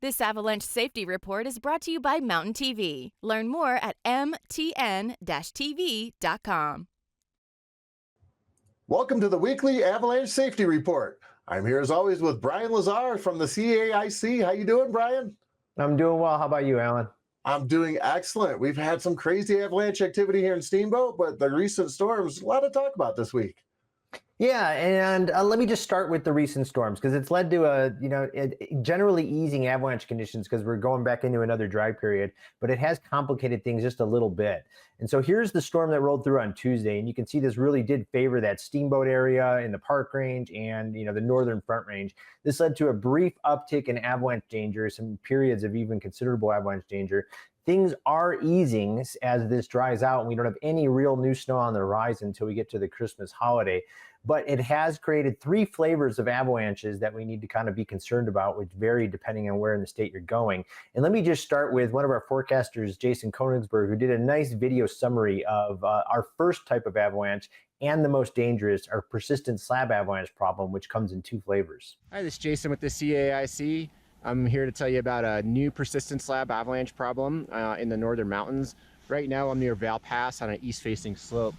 This Avalanche Safety Report is brought to you by Mountain TV. Learn more at mtn-tv.com. Welcome to the weekly Avalanche Safety Report. I'm here as always with Brian Lazar from the CAIC. How you doing, Brian? I'm doing well. How about you, Alan? I'm doing excellent. We've had some crazy avalanche activity here in Steamboat, but the recent storms, a lot to talk about this week. Yeah, and let me just start with the recent storms because it's led to generally easing avalanche conditions because we're going back into another dry period, but it has complicated things just a little bit. And so here's the storm that rolled through on Tuesday, and you can see this really did favor that Steamboat area in the Park Range and the Northern Front Range. This led to a brief uptick in avalanche danger, some periods of even considerable avalanche danger. Things are easing as this dries out, and we don't have any real new snow on the horizon until we get to the Christmas holiday. But it has created three flavors of avalanches that we need to kind of be concerned about, which vary depending on where in the state you're going. And let me just start with one of our forecasters, Jason Koenigsberg, who did a nice video summary of our first type of avalanche and the most dangerous, our persistent slab avalanche problem, which comes in two flavors. Hi, this is Jason with the CAIC. I'm here to tell you about a new persistent slab avalanche problem in the northern mountains. Right now I'm near Val Pass on an east-facing slope,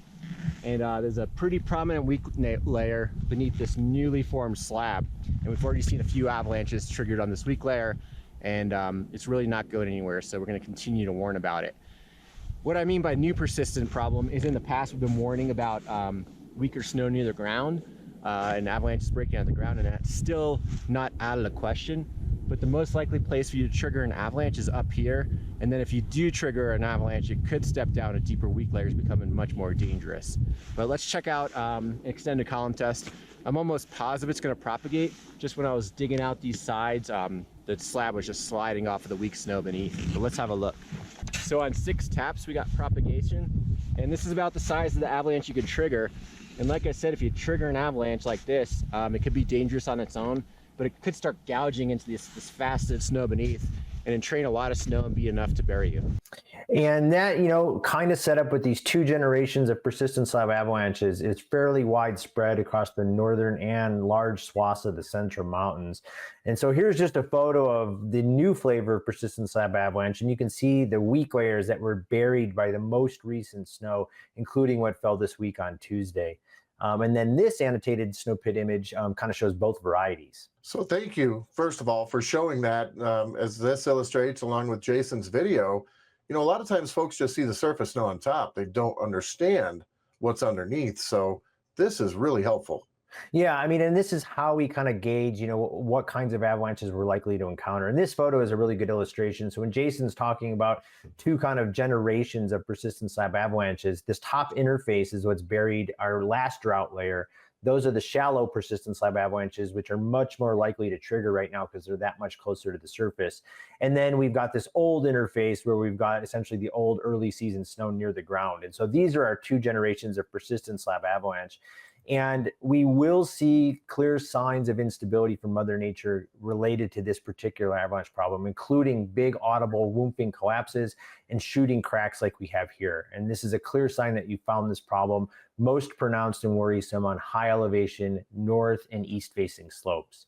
and there's a pretty prominent weak layer beneath this newly formed slab, and we've already seen a few avalanches triggered on this weak layer, and it's really not going anywhere, so we're going to continue to warn about it. What I mean by new persistent problem is in the past we've been warning about weaker snow near the ground and avalanches breaking out of the ground, and that's still not out of the question. But the most likely place for you to trigger an avalanche is up here. And then if you do trigger an avalanche, it could step down to deeper weak layers, becoming much more dangerous. But let's check out an extended column test. I'm almost positive it's gonna propagate. Just when I was digging out these sides, the slab was just sliding off of the weak snow beneath. But let's have a look. So on 6 taps, we got propagation. And this is about the size of the avalanche you can trigger. And like I said, if you trigger an avalanche like this, it could be dangerous on its own, but it could start gouging into this faceted snow beneath and entrain a lot of snow and be enough to bury you. And that, kind of set up with these two generations of persistent slab avalanches is fairly widespread across the northern and large swaths of the central mountains. And so here's just a photo of the new flavor of persistent slab avalanche, and you can see the weak layers that were buried by the most recent snow, including what fell this week on Tuesday. And then this annotated snow pit image kind of shows both varieties. So thank you, first of all, for showing that. As this illustrates, along with Jason's video, a lot of times folks just see the surface snow on top. They don't understand what's underneath. So this is really helpful. Yeah, and this is how we kind of gauge, what kinds of avalanches we're likely to encounter. And this photo is a really good illustration. So when Jason's talking about two kind of generations of persistent slab avalanches, this top interface is what's buried our last drought layer. Those are the shallow persistent slab avalanches, which are much more likely to trigger right now because they're that much closer to the surface. And then we've got this old interface where we've got essentially the old early season snow near the ground. And so these are our two generations of persistent slab avalanche. And we will see clear signs of instability from Mother Nature related to this particular avalanche problem, including big audible womping collapses and shooting cracks like we have here. And this is a clear sign that you found this problem most pronounced and worrisome on high elevation, north and east facing slopes.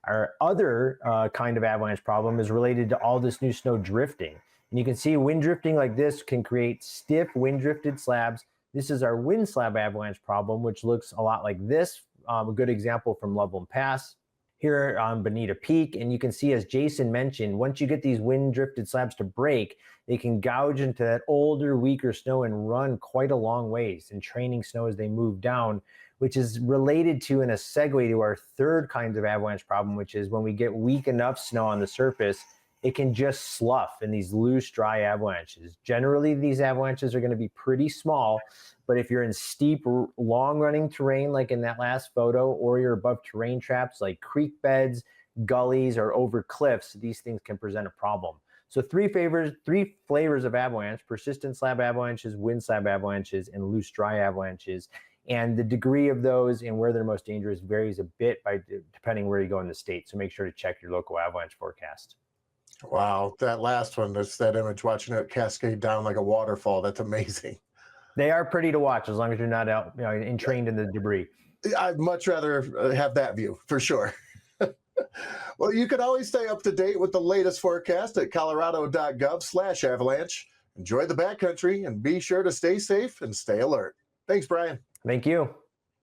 Our other kind of avalanche problem is related to all this new snow drifting. And you can see wind drifting like this can create stiff wind drifted slabs. This is our wind slab avalanche problem, which looks a lot like this. A good example from Loveland Pass here on Bonita Peak. And you can see, as Jason mentioned, once you get these wind drifted slabs to break, they can gouge into that older, weaker snow and run quite a long ways, and training snow as they move down, which is related to, in a segue to our third kind of avalanche problem, which is when we get weak enough snow on the surface, it can just slough in these loose, dry avalanches. Generally, these avalanches are going to be pretty small, but if you're in steep, long-running terrain like in that last photo, or you're above terrain traps like creek beds, gullies, or over cliffs, these things can present a problem. So three flavors of avalanche: persistent slab avalanches, wind slab avalanches, and loose, dry avalanches. And the degree of those and where they're most dangerous varies a bit depending where you go in the state. So make sure to check your local avalanche forecast. Wow, that last one, that's that image, watching it cascade down like a waterfall. That's amazing. They are pretty to watch as long as you're not out, entrained in the debris. I'd much rather have that view for sure. Well, you can always stay up to date with the latest forecast at colorado.gov/avalanche. Enjoy the backcountry and be sure to stay safe and stay alert. Thanks, Brian. Thank you.